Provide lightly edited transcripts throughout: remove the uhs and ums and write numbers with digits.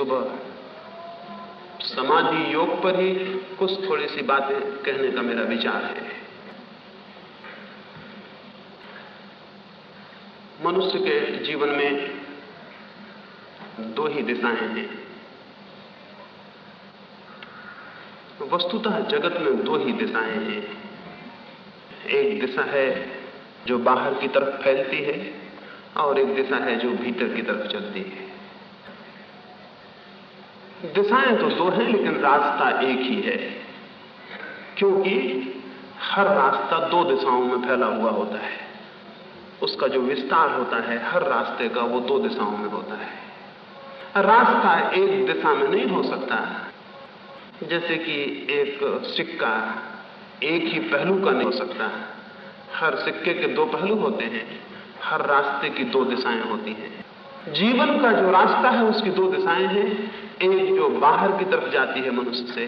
सुबह समाधि योग पर ही कुछ थोड़ी सी बातें कहने का मेरा विचार है। मनुष्य के जीवन में दो ही दिशाएं हैं। वस्तुतः जगत में दो ही दिशाएं हैं। एक दिशा है जो बाहर की तरफ फैलती है और एक दिशा है जो भीतर की तरफ चलती है। दिशाएं तो दो हैं लेकिन रास्ता एक ही है, क्योंकि हर रास्ता दो दिशाओं में फैला हुआ होता है। उसका जो विस्तार होता है हर रास्ते का वो दो दिशाओं में होता है। रास्ता एक दिशा में नहीं हो सकता। जैसे कि एक सिक्का एक ही पहलू का नहीं हो सकता। हर सिक्के के दो पहलू होते हैं, हर रास्ते की दो दिशाएं होती हैं। जीवन का जो रास्ता है उसकी दो दिशाएं हैं, एक जो बाहर की तरफ जाती है मनुष्य से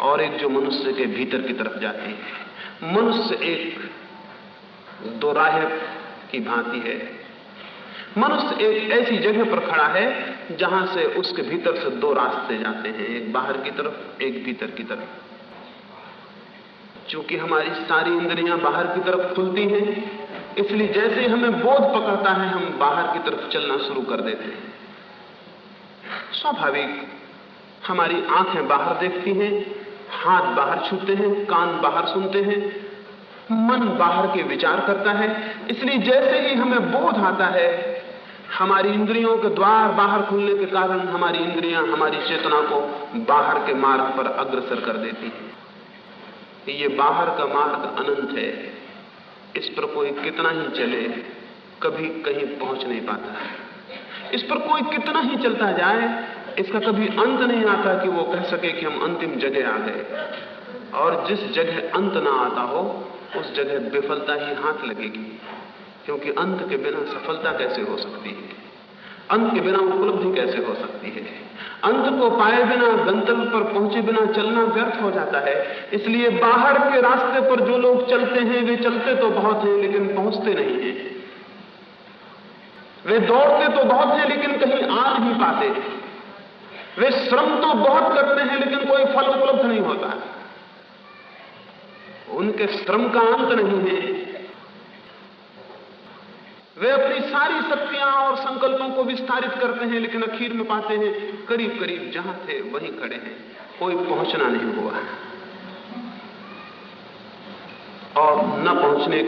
और एक जो मनुष्य के भीतर की तरफ जाती है। मनुष्य एक दो राह की भांति है। मनुष्य एक ऐसी जगह पर खड़ा है जहां से उसके भीतर से दो रास्ते जाते हैं, एक बाहर की तरफ एक भीतर की तरफ। चूंकि हमारी सारी इंद्रियां बाहर की तरफ खुलती हैं, इसलिए जैसे ही हमें बोध पकड़ता है हम बाहर की तरफ चलना शुरू कर देते हैं। स्वाभाविक हमारी आंखें बाहर देखती हैं, हाथ बाहर छूते हैं, कान बाहर सुनते हैं, मन बाहर के विचार करता है। इसलिए जैसे ही हमें बोध आता है हमारी इंद्रियों के द्वार बाहर खुलने के कारण हमारी इंद्रियां हमारी चेतना को बाहर के मार्ग पर अग्रसर कर देती हैं। ये बाहर का मार्ग अनंत है, इस पर कोई कितना ही चले कभी कहीं पहुंच नहीं पाता। इस पर कोई कितना ही चलता जाए इसका कभी अंत नहीं आता कि वो कह सके कि हम अंतिम जगह आ गए। और जिस जगह अंत ना आता हो उस जगह विफलता ही हाथ लगेगी, क्योंकि अंत के बिना सफलता कैसे हो सकती है, अंत के बिना उपलब्धि कैसे हो सकती है। अंत को पाए बिना, गंतव्य पर पहुंचे बिना चलना व्यर्थ हो जाता है। इसलिए बाहर के रास्ते पर जो लोग चलते हैं वे चलते तो बहुत हैं लेकिन पहुंचते नहीं हैं। वे दौड़ते तो बहुत हैं लेकिन कहीं आ नहीं पाते। वे श्रम तो बहुत करते हैं लेकिन कोई फल उपलब्ध नहीं होता। उनके श्रम का अंत नहीं है। वे अपनी सारी शक्तियां और संकल्पों को विस्तारित करते हैं लेकिन आखिर में पाते हैं करीब करीब जहां थे वहीं खड़े हैं, कोई पहुंचना नहीं हुआ। और न पहुंचने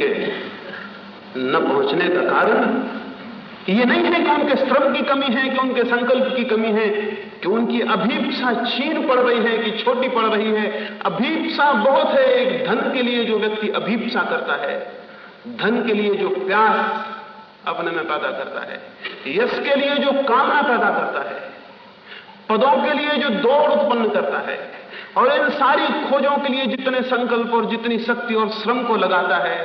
का कारण ये नहीं है कि उनके श्रम की कमी है, कि उनके संकल्प की कमी है, कि उनकी अभीप्सा छीन पड़ रही है कि छोटी पड़ रही है। अभीप्सा बहुत है। एक धन के लिए जो व्यक्ति अभीप्सा करता है, धन के लिए जो प्यास अपने में पैदा करता है, यश के लिए जो कामना पैदा करता है, पदों के लिए जो दौड़ उत्पन्न करता है, और इन सारी खोजों के लिए जितने संकल्प और जितनी शक्ति और श्रम को लगाता है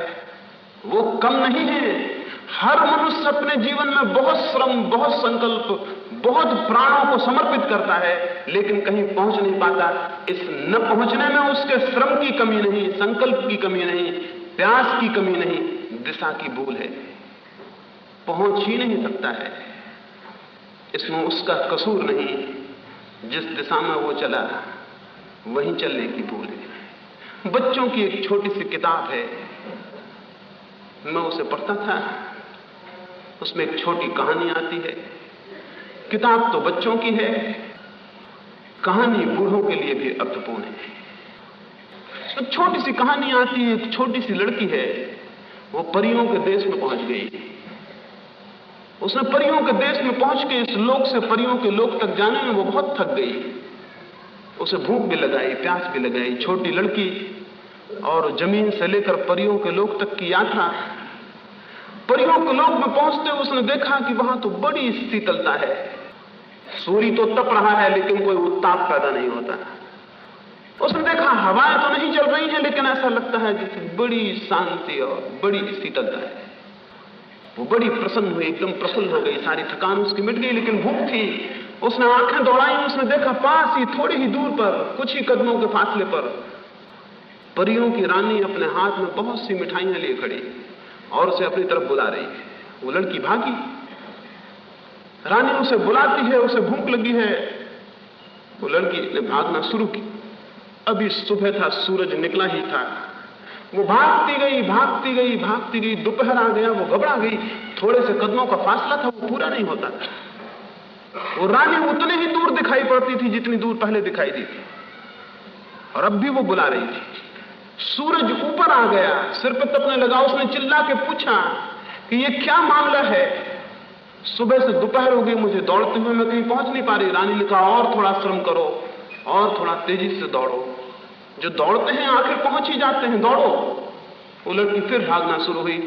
वो कम नहीं है। हर मनुष्य अपने जीवन में बहुत श्रम, बहुत संकल्प, बहुत प्राणों को समर्पित करता है लेकिन कहीं पहुंच नहीं पाता। इस न पहुंचने में उसके श्रम की कमी नहीं, संकल्प की कमी नहीं, प्यास की कमी नहीं, दिशा की भूल है। पहुंच ही नहीं सकता है। इसमें उसका कसूर नहीं, जिस दिशा में वो चला वहीं चलने की भूल है। बच्चों की एक छोटी सी किताब है, मैं उसे पढ़ता था। उसमें एक छोटी कहानी आती है। किताब तो बच्चों की है, कहानी बूढ़ों के लिए भी अर्थपूर्ण है। तो छोटी सी कहानी आती है, एक छोटी सी लड़की है, वो परियों के देश में पहुंच गई। उसने परियों के देश में पहुंच के इस लोक से परियों के लोक तक जाने में वो बहुत थक गई। उसे भूख भी लगाई, प्यास भी लगाई। छोटी लड़की और जमीन से लेकर परियों के लोक तक की यात्रा। परियों के लोक में पहुंचते उसने देखा कि वहां तो बड़ी शीतलता है। सूर्य तो तप रहा है लेकिन कोई उत्ताप पैदा नहीं होता। उसने देखा हवाएं तो नहीं चल रही हैं लेकिन ऐसा लगता है जैसे बड़ी शांति और बड़ी शीतलता है। वो बड़ी प्रसन्न हुई, एकदम प्रसन्न हो गई, सारी थकान उसकी मिट गई, लेकिन भूख थी। उसने आंखें दौड़ाई, उसने देखा पास ही थोड़ी ही दूर पर, कुछ ही कदमों के फासले पर परियों की रानी अपने हाथ में बहुत सी मिठाइयां लिए खड़ी और उसे अपनी तरफ बुला रही है। वो लड़की भागी। रानी उसे बुलाती है, उसे भूख लगी है, वो लड़की ने भागना शुरू की। अभी सुबह था, सूरज निकला ही था। वो भागती गई, दोपहर आ गया, वो घबरा गई। थोड़े से कदमों का फासला था, वो पूरा नहीं होता था। वो रानी उतने ही दूर दिखाई पड़ती थी जितनी दूर पहले दिखाई दी थी, और अब भी वो बुला रही थी। सूरज ऊपर आ गया, सिर पर तपने लगा। उसने चिल्ला के पूछा कि ये क्या मामला है? सुबह से दोपहर हो गई, मुझे दौड़ते हुए मैं कहीं पहुंच नहीं पा रही। रानी ने कहा, और थोड़ा श्रम करो, और थोड़ा तेजी से दौड़ो। जो दौड़ते हैं आखिर पहुंच ही जाते हैं, दौड़ो। वो लड़की फिर भागना शुरू हुई।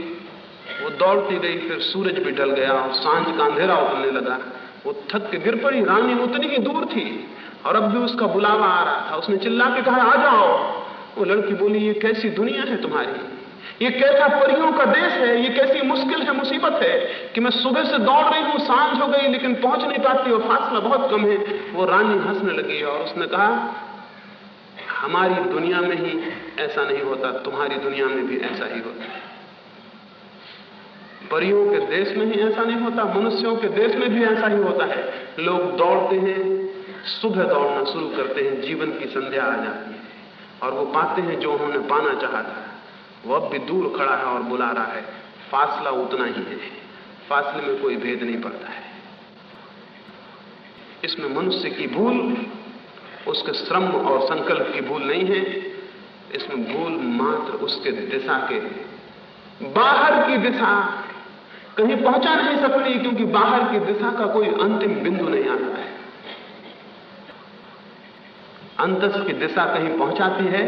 वो दौड़ती गई, फिर सूरज भी ढल गया और सांझ का अंधेरा उतरने लगा। वो थक के गिर पड़ी। रानी उतनी ही दूर थी और अब भी उसका बुलावा आ रहा था। उसने चिल्ला के कहा, आ जाओ। वो लड़की बोली, ये कैसी दुनिया है तुम्हारी, ये कैसा परियों का देश है, ये कैसी मुश्किल है, मुसीबत है कि मैं सुबह से दौड़ रही हूं, सांझ हो गई लेकिन पहुंच नहीं पाती और फासला बहुत कम है। वो रानी हंसने लगी और उसने कहा, हमारी दुनिया में ही ऐसा नहीं होता, तुम्हारी दुनिया में भी ऐसा ही होता है। परियों के देश में ही ऐसा नहीं होता, मनुष्यों के देश में भी ऐसा ही होता है। लोग दौड़ते हैं, सुबह दौड़ना शुरू करते हैं, जीवन की संध्या आ जाती है और वो पाते हैं जो उन्होंने पाना चाहा था। वो अब भी दूर खड़ा है और बुला रहा है। फासला उतना ही है, फासले में कोई भेद नहीं पड़ता है। इसमें मनुष्य की भूल उसके श्रम और संकल्प की भूल नहीं है, इसमें भूल मात्र उसके दिशा के, बाहर की दिशा कहीं पहुंचा नहीं सकती, क्योंकि बाहर की दिशा का कोई अंतिम बिंदु नहीं आता है। अंतस की दिशा कहीं पहुंचाती है,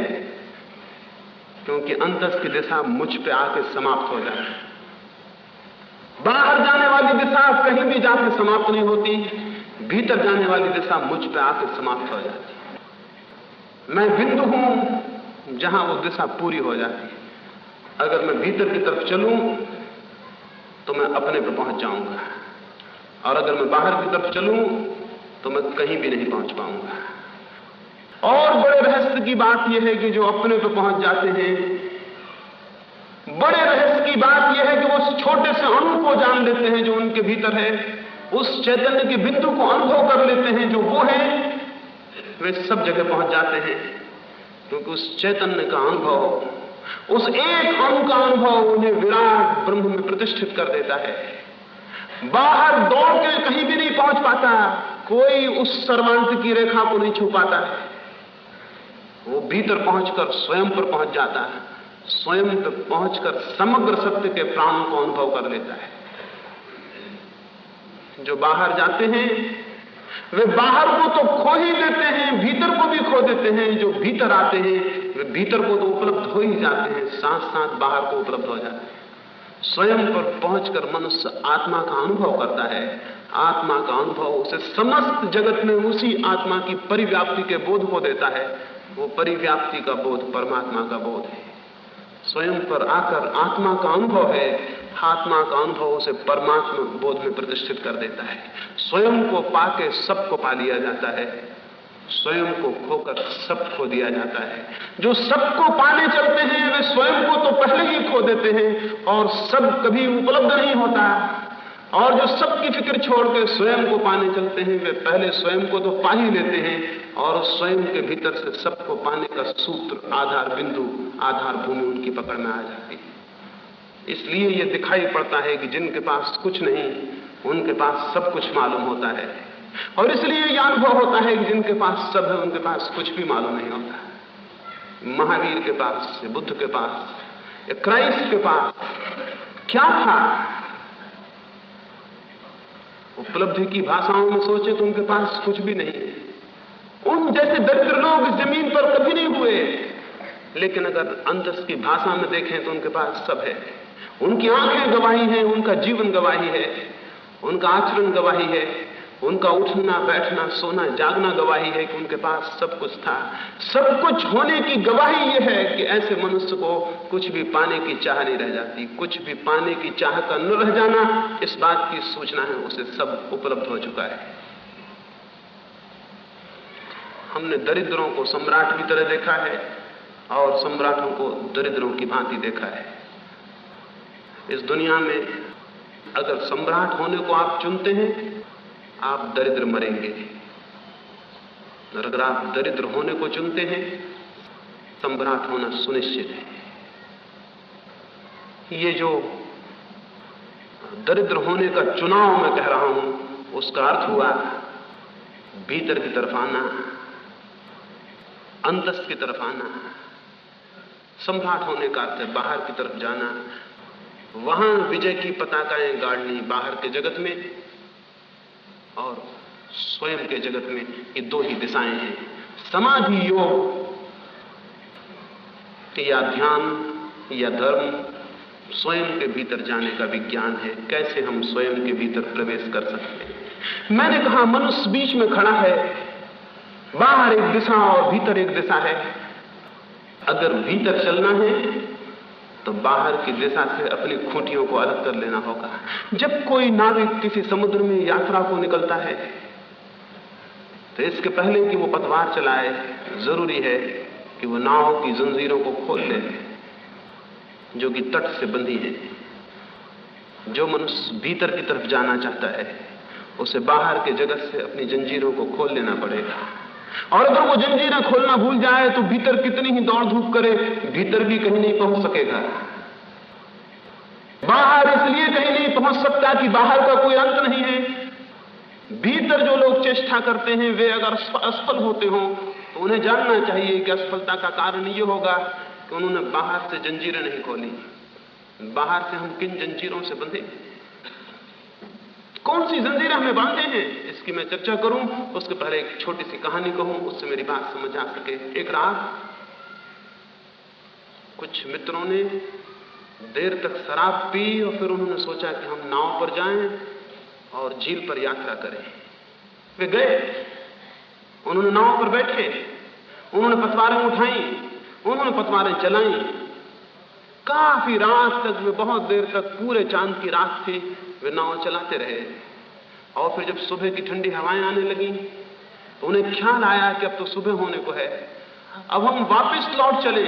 क्योंकि अंतस की दिशा मुझ पे आके समाप्त हो जाती है। बाहर जाने वाली दिशा कहीं भी जाके समाप्त नहीं होती, भीतर जाने वाली दिशा मुझ पे आके समाप्त हो जाती है। मैं बिंदु हूं जहां वो दिशा पूरी हो जाती है। अगर मैं भीतर की तरफ चलूं तो मैं अपने पे पहुंच जाऊंगा, और अगर मैं बाहर की तरफ चलूं तो मैं कहीं भी नहीं पहुंच पाऊंगा। और बड़े रहस्य की बात यह है कि जो अपने पे पहुंच जाते हैं, बड़े रहस्य की बात यह है कि वो उस छोटे से अणु को जान लेते हैं जो उनके भीतर है, उस चैतन्य के बिंदु को अनुभव कर लेते हैं जो वो है। वे सब जगह पहुंच जाते हैं, क्योंकि उस चैतन्य का अनुभव, उस एक अणु का अनुभव उन्हें विराट ब्रह्म में प्रतिष्ठित कर देता है। बाहर दौड़ के कहीं भी नहीं पहुंच पाता, कोई उस सर्वांत की रेखा को नहीं छू पाता है। वो भीतर पहुंचकर स्वयं पर पहुंच जाता है, स्वयं पर पहुंचकर समग्र सत्य के प्राणों को अनुभव कर लेता है। जो बाहर जाते हैं वे बाहर को तो खो ही देते हैं, भीतर को भी खो देते हैं। जो भीतर आते हैं वे भीतर को तो उपलब्ध हो ही जाते हैं, साथ साथ बाहर को उपलब्ध हो जाते हैं। स्वयं पर पहुंचकर मनुष्य आत्मा का अनुभव करता है। आत्मा का अनुभव उसे समस्त जगत में उसी आत्मा की परिव्याप्ति के बोध को देता है। वो परिव्याप्ति का बोध परमात्मा का बोध है। स्वयं पर आकर आत्मा का अनुभव है, आत्मा का अनुभव उसे परमात्मा बोध में प्रतिष्ठित कर देता है। स्वयं को पाके सबको पा लिया जाता है, स्वयं को खोकर सब खो दिया जाता है। जो सबको पाने चलते हैं वे स्वयं को तो पहले ही खो देते हैं और सब कभी उपलब्ध नहीं होता। और जो सबकी फिक्र छोड़ के स्वयं को पाने चलते हैं वे पहले स्वयं को तो पा ही लेते हैं, और स्वयं के भीतर से सबको पाने का सूत्र, आधार बिंदु, आधार भूमि उनकी पकड़ में आ जाती है। इसलिए यह दिखाई पड़ता है कि जिनके पास कुछ नहीं उनके पास सब कुछ मालूम होता है, और इसलिए यह अनुभव होता है कि जिनके पास सब है उनके पास कुछ भी मालूम नहीं होता। महावीर के पास, बुद्ध के पास, क्राइस्ट के पास क्या था? उपलब्धि की भाषाओं में सोचे तो उनके पास कुछ भी नहीं है। उन जैसे दरिद्र लोग इस जमीन पर कभी नहीं हुए, लेकिन अगर अंतस की भाषा में देखें तो उनके पास सब है। उनकी आंखें गवाही हैं, उनका जीवन गवाही है, उनका आचरण गवाही है, उनका उठना बैठना सोना जागना गवाही है कि उनके पास सब कुछ था। सब कुछ होने की गवाही यह है कि ऐसे मनुष्य को कुछ भी पाने की चाह नहीं रह जाती। कुछ भी पाने की चाह का न रह जाना इस बात की सूचना है उसे सब उपलब्ध हो चुका है। हमने दरिद्रों को सम्राट की तरह देखा है और सम्राटों को दरिद्रों की भांति देखा है। इस दुनिया में अगर सम्राट होने को आप चुनते हैं आप दरिद्र मरेंगे, अगर आप दरिद्र होने को चुनते हैं, सम्राट होना सुनिश्चित है। ये जो दरिद्र होने का चुनाव मैं कह रहा हूं, उसका अर्थ हुआ भीतर की तरफ आना, अंतस की तरफ आना। सम्राट होने का अर्थ है बाहर की तरफ जाना, वहां विजय की पताकाएं गाड़नी बाहर के जगत में और स्वयं के जगत में। ये दो ही दिशाएं हैं। समाधि योग या ध्यान या धर्म स्वयं के भीतर जाने का विज्ञान है। कैसे हम स्वयं के भीतर प्रवेश कर सकते हैं। मैंने कहा मनुष्य बीच में खड़ा है, बाहर एक दिशा और भीतर एक दिशा है। अगर भीतर चलना है तो बाहर की दिशा से अपनी खूंटियों को अलग कर लेना होगा। जब कोई नाविक किसी समुद्र में यात्रा को निकलता है तो इसके पहले कि वो पतवार चलाए, जरूरी है कि वो नाव की जंजीरों को खोल ले जो कि तट से बंधी है। जो मनुष्य भीतर की तरफ जाना चाहता है उसे बाहर के जगत से अपनी जंजीरों को खोल लेना पड़ेगा। और अगर वो जंजीरें खोलना भूल जाए तो भीतर कितनी ही दौड़ धूप करे, भीतर भी कहीं नहीं पहुंच सकेगा। बाहर इसलिए कहीं नहीं पहुंच सकता कि बाहर का कोई अंत नहीं है। भीतर जो लोग चेष्टा करते हैं वे अगर असफल होते हो तो उन्हें जानना चाहिए कि असफलता का कारण ये होगा कि उन्होंने बाहर से जंजीरें नहीं खोली। बाहर से हम किन जंजीरों से बंधे, कौन सी जंजीरें हमें बांधे हैं, इसकी मैं चर्चा करूं। उसके पहले एक छोटी सी कहानी कहूं, उससे मेरी बात समझ आ सके। एक रात कुछ मित्रों ने देर तक शराब पी और फिर उन्होंने सोचा कि हम नाव पर जाएं और झील पर यात्रा करें। वे गए, उन्होंने नाव पर बैठे, उन्होंने पतवारें उठाई, उन्होंने पतवारें चलाई। काफी रात तक, वे बहुत देर तक, पूरे चांद की रात थी, वे नाव चलाते रहे। और फिर जब सुबह की ठंडी हवाएं आने लगी तो उन्हें ख्याल आया कि अब तो सुबह होने को है, अब हम वापस लौट चले।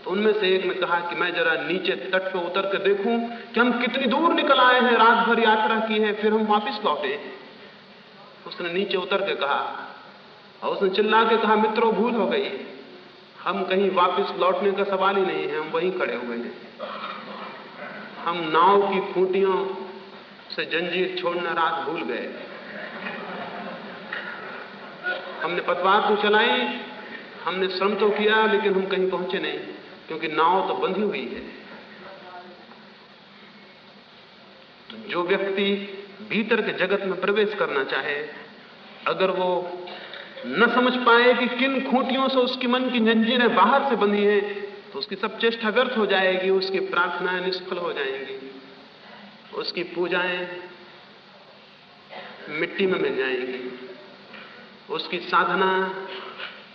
तो उनमें से एक ने कहा कि मैं जरा नीचे तट पर उतर कर देखूं कि हम कितनी दूर निकल आए हैं, रात भर यात्रा की है, फिर हम वापस लौटे। उसने नीचे उतर के कहा और उसने चिल्ला के कहा, मित्रों भूल हो गई, हम कहीं वापस लौटने का सवाल ही नहीं है, हम वहीं खड़े हुए हैं। हम नाव की खूंटियों से जंजीर छोड़ना रात भूल गए। हमने पतवार तो चलाई, हमने श्रम तो किया, लेकिन हम कहीं पहुंचे नहीं, क्योंकि नाव तो बंधी हुई है। तो जो व्यक्ति भीतर के जगत में प्रवेश करना चाहे, अगर वो न समझ पाए कि किन खूंटियों से उसकी मन की जंजीरें बाहर से बंधी हैं, तो उसकी सब चेष्टा व्यर्थ हो जाएगी, उसकी प्रार्थनाएं निष्फल हो जाएंगी, उसकी पूजाएं मिट्टी में मिल जाएंगी, उसकी साधना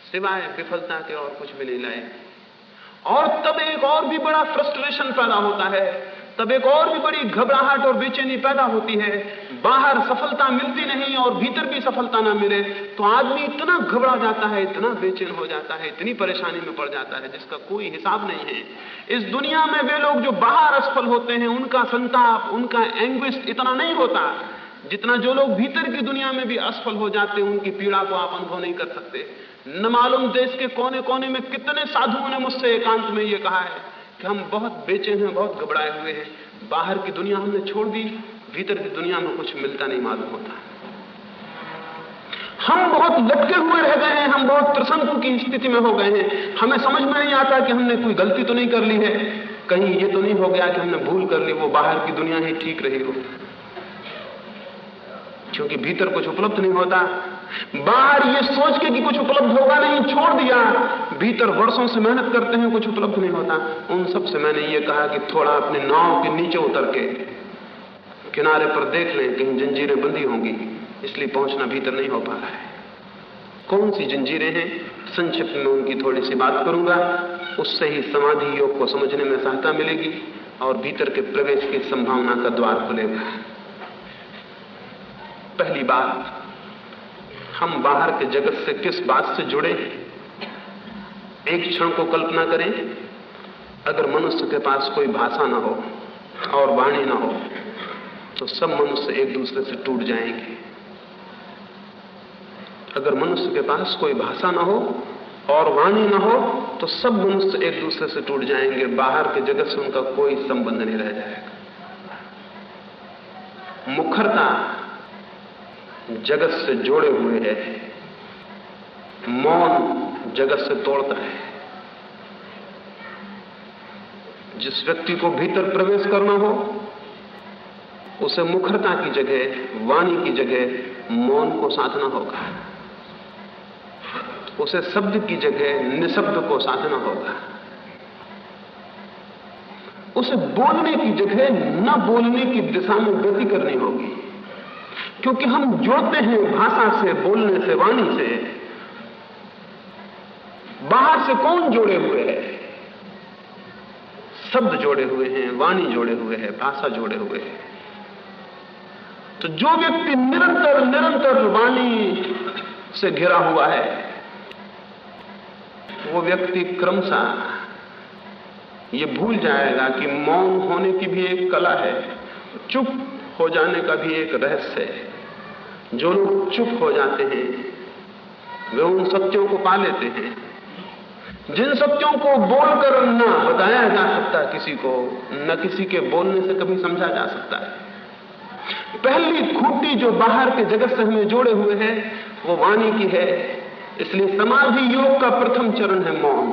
सिवाय विफलता के और कुछ भी नहीं लाएगी। और तब एक और भी बड़ा फ्रस्ट्रेशन पैदा होता है, तब एक और भी बड़ी घबराहट और बेचैनी पैदा होती है। बाहर सफलता मिलती नहीं और भीतर भी सफलता ना मिले तो आदमी इतना घबरा जाता है, इतना बेचैन हो जाता है, इतनी परेशानी में पड़ जाता है जिसका कोई हिसाब नहीं है। इस दुनिया में वे लोग जो बाहर असफल होते हैं, उनका संताप, उनका एंग्विश इतना नहीं होता जितना जो लोग भीतर की दुनिया में भी असफल हो जाते हैं, उनकी पीड़ा को आप अनुभव नहीं कर सकते। न मालूम देश के कोने कोने में कितने साधुओं ने मुझसे एकांत में ये कहा है कि हम बहुत बेचैन हैं, बहुत घबराए हुए हैं, बाहर की दुनिया हमने छोड़ दी, भीतर की दुनिया में कुछ मिलता नहीं मालूम होता। हम बहुत लटके हुए रह गए हैं, हम बहुत त्रसंकु की स्थिति में हो गए हैं। हमें समझ में नहीं आता कि हमने कोई गलती तो नहीं कर ली है, कहीं ये तो नहीं हो गया कि हमने भूल कर ली, वो बाहर की दुनिया ही ठीक रही हो, क्योंकि भीतर कुछ उपलब्ध नहीं होता। बाहर ये सोच के कि कुछ उपलब्ध होगा नहीं, छोड़ दिया। भीतर वर्षों से मेहनत करते हैं, कुछ उपलब्ध नहीं होता। उन सब से मैंने ये कहा कि थोड़ा अपने नाव के नीचे उतर के किनारे पर देख लें, कहीं जंजीरें बंधी होंगी, इसलिए पहुंचना भीतर नहीं हो पा रहा है। कौन सी जंजीरें हैं, संक्षिप्त में उनकी थोड़ी सी बात करूंगा, उससे ही समाधि योग को समझने में सहायता मिलेगी और भीतर के प्रवेश की संभावना का द्वार खुलेगा। पहली बात, हम बाहर के जगत से किस बात से जुड़े। एक क्षण को कल्पना करें, अगर मनुष्य के पास कोई भाषा ना हो और वाणी ना हो तो सब मनुष्य एक दूसरे से टूट जाएंगे। अगर मनुष्य के पास कोई भाषा ना हो और वाणी ना हो तो सब मनुष्य एक दूसरे से टूट जाएंगे, बाहर के जगत से उनका कोई संबंध नहीं रह जाएगा। मुखरता जगत से जोड़े हुए है, मौन जगत से तोड़ता है। जिस व्यक्ति को भीतर प्रवेश करना हो उसे मुखरता की जगह, वाणी की जगह मौन को साधना होगा। उसे शब्द की जगह निशब्द को साधना होगा। उसे बोलने की जगह न बोलने की दिशा में गति करनी होगी, क्योंकि हम जोड़ते हैं भाषा से, बोलने से, वाणी से। बाहर से कौन जोड़े हुए है? शब्द जोड़े हुए हैं, वाणी जोड़े हुए हैं, भाषा जोड़े हुए हैं। तो जो व्यक्ति निरंतर निरंतर वाणी से घिरा हुआ है वो व्यक्ति क्रमशः ये भूल जाएगा कि मौन होने की भी एक कला है, चुप हो जाने का भी एक रहस्य है। जो लोग चुप हो जाते हैं वे उन सत्यों को पा लेते हैं जिन सत्यों को बोलकर न बताया जा सकता किसी को, न किसी के बोलने से कभी समझा जा सकता है। पहली खूंटी जो बाहर के जगत से हमें जोड़े हुए है वो वाणी की है। इसलिए समाधि योग का प्रथम चरण है मौन।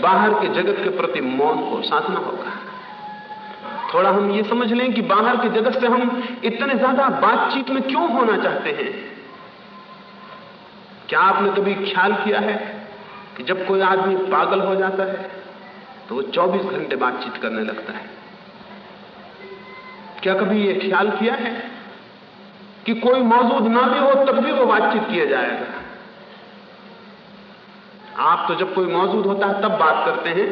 बाहर के जगत के प्रति मौन को साधना होगा। थोड़ा हम ये समझ लें कि बाहर के जगत से हम इतने ज्यादा बातचीत में क्यों होना चाहते हैं। क्या आपने कभी ख्याल किया है कि जब कोई आदमी पागल हो जाता है तो वो 24 घंटे बातचीत करने लगता है? क्या कभी ये ख्याल किया है कि कोई मौजूद ना भी हो तब भी वो बातचीत किया जाएगा? आप तो जब कोई मौजूद होता है तब बात करते हैं,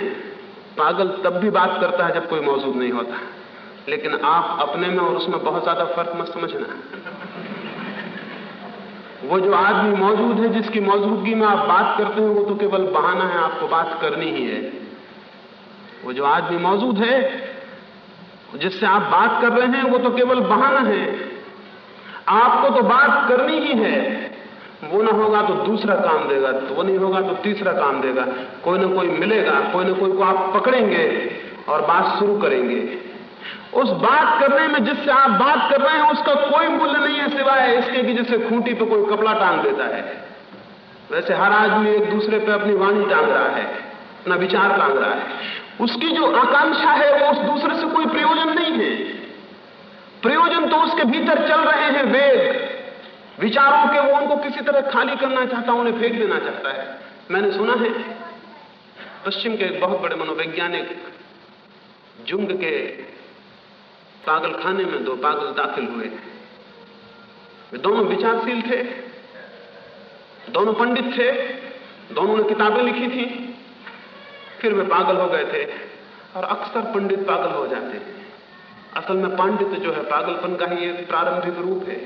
पागल तब भी बात करता है जब कोई मौजूद नहीं होता। लेकिन आप अपने में और उसमें बहुत ज्यादा फर्क मत समझना। वो जो आदमी मौजूद है जिसकी मौजूदगी में आप बात करते हैं वो तो केवल बहाना है, आपको बात करनी ही है। वो जो आदमी मौजूद है जिससे आप बात कर रहे हैं वो तो केवल बहाना है। आपको तो बात करनी ही है। वो ना होगा तो दूसरा काम देगा, तो वो नहीं होगा तो तीसरा काम देगा। कोई ना कोई मिलेगा, कोई ना कोई को आप पकड़ेंगे और बात शुरू करेंगे। उस बात करने में जिससे आप बात कर रहे हैं उसका कोई मूल्य नहीं है सिवाय इसके कि जिससे खूंटी पे कोई कपड़ा टांग देता है। वैसे हर आदमी एक दूसरे पे अपनी वाणी टांग रहा है, अपना विचार टांग रहा है। उसकी जो आकांक्षा है वो उस दूसरे से कोई प्रयोजन नहीं है। प्रयोजन तो उसके भीतर चल रहे हैं वेग विचारों के। वो उनको किसी तरह खाली करना चाहता है, उन्हें फेंक देना चाहता है। मैंने सुना है पश्चिम के एक बहुत बड़े मनोवैज्ञानिक जुंग के पागल खाने में 2 पागल दाखिल हुए। वे दोनों विचारशील थे, दोनों पंडित थे, दोनों ने किताबें लिखी थी, फिर वे पागल हो गए थे। और अक्सर पंडित पागल हो जाते हैं। असल में पांडित्य जो है पागलपन का ही एक प्रारंभिक रूप है।